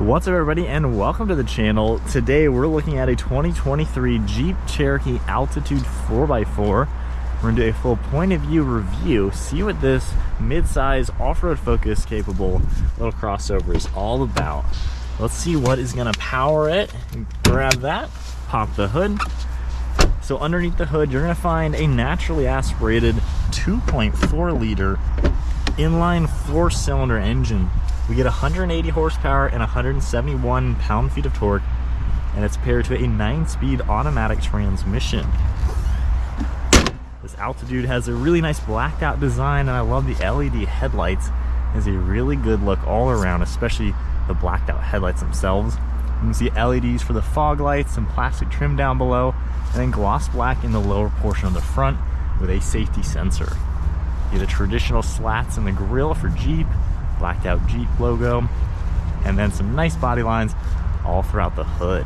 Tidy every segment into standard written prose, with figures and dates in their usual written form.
What's up everybody and welcome to the channel. Today we're looking at a 2023 Jeep Cherokee Altitude 4x4. We're going to do a full point of view review, see what this mid-size off-road focus capable little crossover is all about. Let's see what is going to power it. Grab that, pop the hood. So underneath the hood you're going to find a naturally aspirated 2.4 liter inline 4-cylinder engine. We get 180 horsepower and 171 pound-feet of torque, and it's paired to a 9-speed automatic transmission. This Altitude has a really nice blacked out design, and I love the LED headlights. It has a really good look all around, especially the blacked out headlights themselves. You can see LEDs for the fog lights, some plastic trim down below, and then gloss black in the lower portion of the front with a safety sensor. You get the traditional slats in the grille for Jeep, blacked out Jeep logo, and then some nice body lines all throughout the hood.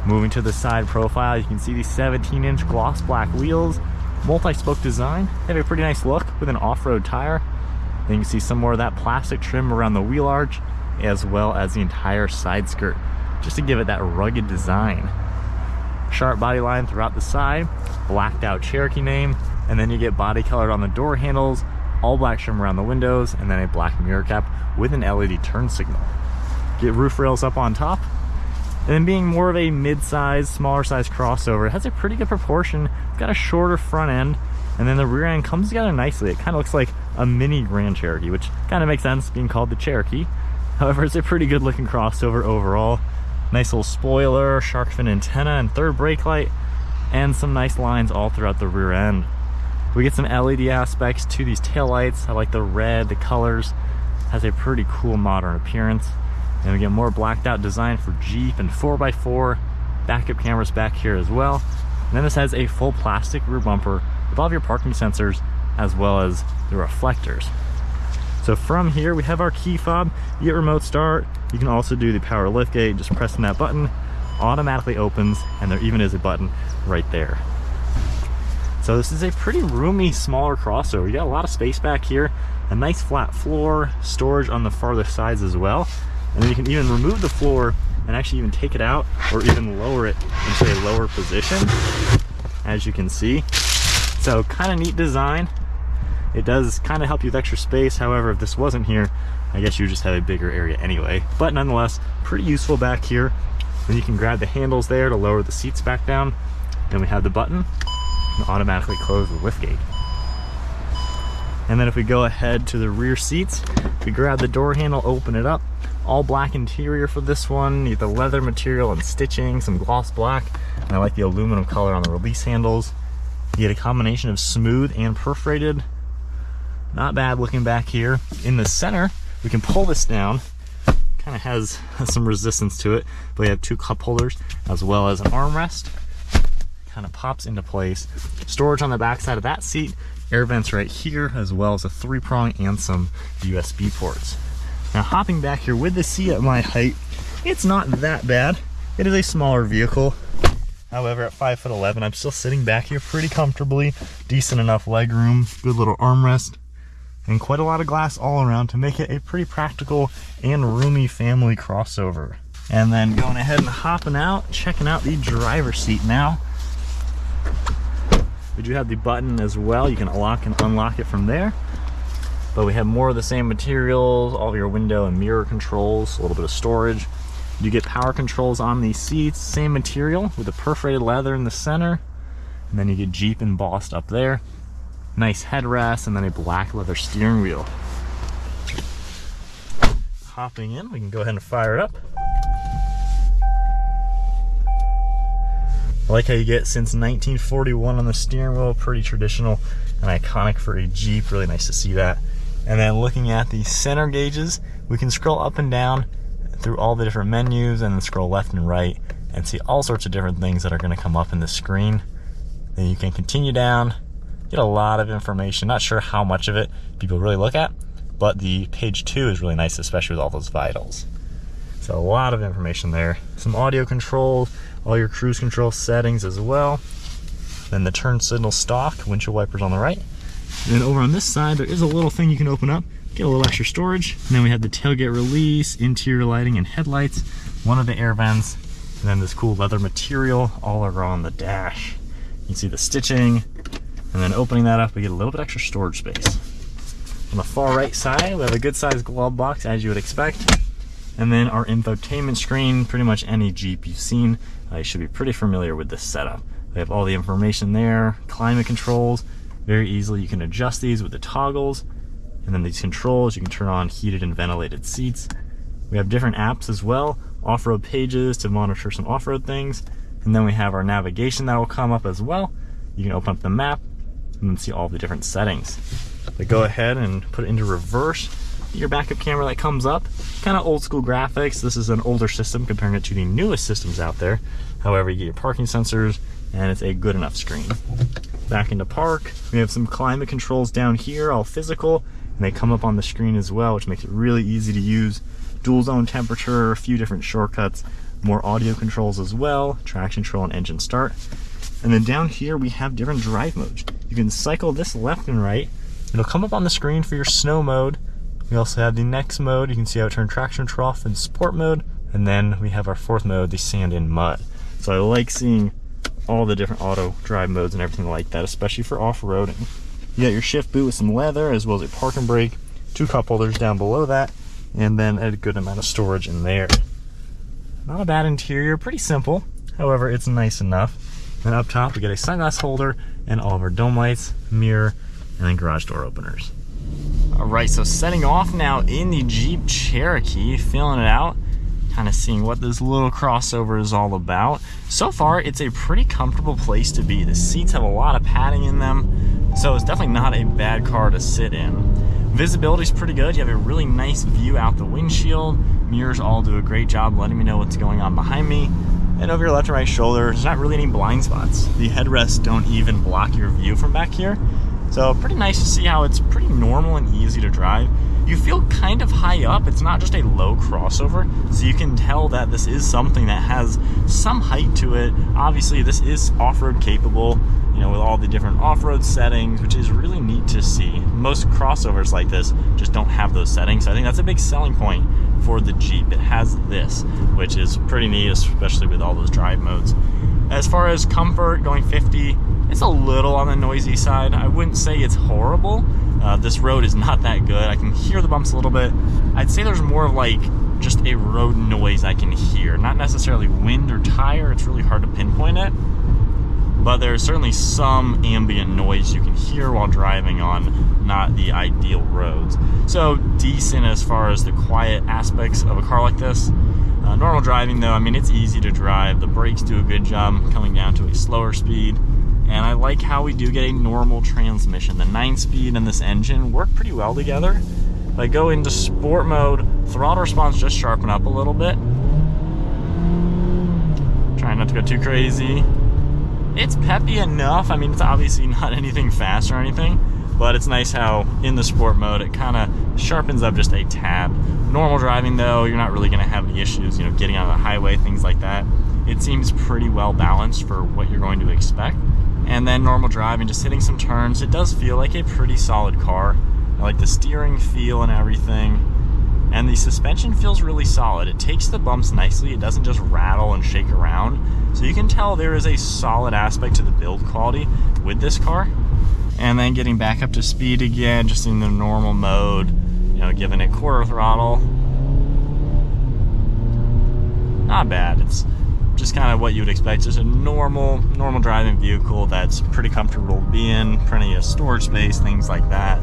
Moving to the side profile, you can see these 17-inch gloss black wheels, multi-spoke design. They have a pretty nice look with an off-road tire. Then you can see some more of that plastic trim around the wheel arch, as well as the entire side skirt, just to give it that rugged design. Sharp body line throughout the side, blacked out Cherokee name, and then you get body colored on the door handles, all black trim around the windows, and then a black mirror cap with an LED turn signal. Get roof rails up on top, and then being more of a mid-size, smaller size crossover, it has a pretty good proportion. It's got a shorter front end, and then the rear end comes together nicely. It kind of looks like a mini Grand Cherokee, which kind of makes sense being called the Cherokee. However, it's a pretty good looking crossover overall. Nice little spoiler, shark fin antenna, and third brake light, and some nice lines all throughout the rear end. We get some LED aspects to these taillights. I like the red, the colors. Has a pretty cool modern appearance. And we get more blacked out design for Jeep and 4x4. Backup cameras back here as well. And then this has a full plastic rear bumper with all of your parking sensors as well as the reflectors. So from here we have our key fob. You get remote start. You can also do the power liftgate. Just pressing that button automatically opens, and there even is a button right there. So this is a pretty roomy, smaller crossover. You got a lot of space back here, a nice flat floor, storage on the farthest sides as well. And then you can even remove the floor and actually even take it out or even lower it into a lower position, as you can see. So kind of neat design. It does kind of help you with extra space. However, if this wasn't here, I guess you would just have a bigger area anyway. But nonetheless, pretty useful back here. Then you can grab the handles there to lower the seats back down. Then we have the button and automatically close the liftgate. And then if we go ahead to the rear seats, we grab the door handle, open it up. All black interior for this one. You get the leather material and stitching, some gloss black, and I like the aluminum color on the release handles. You get a combination of smooth and perforated. Not bad looking back here. In the center, we can pull this down. Kind of has some resistance to it, but we have two cup holders as well as an armrest. Kind of pops into place. Storage on the back side of that seat, air vents right here, as well as a 3-prong and some USB ports. Now hopping back here with the seat at my height, it's not that bad. It is a smaller vehicle. However, at 5'11", I'm still sitting back here pretty comfortably. Decent enough leg room, good little armrest, and quite a lot of glass all around to make it a pretty practical and roomy family crossover. And then going ahead and hopping out, checking out the driver's seat now. We do have the button as well. You can lock and unlock it from there. But we have more of the same materials, all of your window and mirror controls, a little bit of storage. You get power controls on these seats, same material with the perforated leather in the center. And then you get Jeep embossed up there. Nice headrest, and then a black leather steering wheel. Hopping in, we can go ahead and fire it up. I like how you get since 1941 on the steering wheel, pretty traditional and iconic for a Jeep, really nice to see that. And then looking at the center gauges, we can scroll up and down through all the different menus and then scroll left and right and see all sorts of different things that are going to come up in the screen. Then you can continue down, get a lot of information. Not sure how much of it people really look at, but the page 2 is really nice, especially with all those vitals. So a lot of information there. Some audio controls, all your cruise control settings as well. Then the turn signal stock, windshield wipers on the right. And then over on this side, there is a little thing you can open up get a little extra storage. And then we have the tailgate release, interior lighting and headlights, one of the air vents, and then this cool leather material all around the dash. You can see the stitching, and then opening that up, we get a little bit extra storage space. On the far right side, we have a good sized glove box, as you would expect. And then our infotainment screen, pretty much any Jeep you've seen, you should be pretty familiar with this setup. We have all the information there, climate controls, very easily you can adjust these with the toggles. And then these controls, you can turn on heated and ventilated seats. We have different apps as well, off-road pages to monitor some off-road things. And then we have our navigation that will come up as well. You can open up the map and then see all the different settings. But go ahead and put it into reverse. Your backup camera that comes up, kind of old school graphics. This is an older system comparing it to the newest systems out there. However, you get your parking sensors and it's a good enough screen. Back into park, we have some climate controls down here, all physical, and they come up on the screen as well, which makes it really easy to use. Dual zone temperature, a few different shortcuts, more audio controls as well, traction control and engine start. And then down here we have different drive modes. You can cycle this left and right. It'll come up on the screen for your snow mode. We also have the next mode. You can see how it turned traction control off in sport mode. And then we have our fourth mode, the sand and mud. So I like seeing all the different auto drive modes and everything like that, especially for off-roading. You got your shift boot with some leather, as well as a parking brake, two cup holders down below that, and then a good amount of storage in there. Not a bad interior, pretty simple. However, it's nice enough. And up top, we get a sunglass holder and all of our dome lights, mirror, and then garage door openers. All right, so setting off now in the Jeep Cherokee, feeling it out, kind of seeing what this little crossover is all about. So far, it's a pretty comfortable place to be. The seats have a lot of padding in them, so it's definitely not a bad car to sit in. Visibility is pretty good. You have a really nice view out the windshield. Mirrors all do a great job letting me know what's going on behind me. And over your left and right shoulder, there's not really any blind spots. The headrests don't even block your view from back here. So pretty nice to see how it's pretty normal and easy to drive. You feel kind of high up. It's not just a low crossover, so you can tell that this is something that has some height to it. Obviously, this is off-road capable, you know, with all the different off-road settings, which is really neat to see. Most crossovers like this just don't have those settings, so I think that's a big selling point for the Jeep. It has this, which is pretty neat, especially with all those drive modes. As far as comfort, going 50, it's a little on the noisy side. I wouldn't say it's horrible. This road is not that good. I can hear the bumps a little bit. I'd say there's more of like just a road noise I can hear, not necessarily wind or tire. It's really hard to pinpoint it, but there's certainly some ambient noise you can hear while driving on not the ideal roads. So decent as far as the quiet aspects of a car like this. Normal driving though, I mean, it's easy to drive. The brakes do a good job coming down to a slower speed. And I like how we do get a normal transmission. The 9-speed and this engine work pretty well together. If I go into sport mode, throttle response just sharpen up a little bit. Trying not to go too crazy. It's peppy enough. I mean, it's obviously not anything fast or anything, but it's nice how in the sport mode it kind of sharpens up just a tad. Normal driving though, you're not really going to have any issues, you know, getting on the highway, things like that. It seems pretty well balanced for what you're going to expect. And then normal driving, just hitting some turns, it does feel like a pretty solid car. I like the steering feel and everything. And the suspension feels really solid. It takes the bumps nicely. It doesn't just rattle and shake around. So you can tell there is a solid aspect to the build quality with this car. And then getting back up to speed again, just in the normal mode, you know, giving it quarter throttle. Not bad. It's just kind of what you would expect. Just a normal driving vehicle that's pretty comfortable to be in, plenty of storage space, things like that.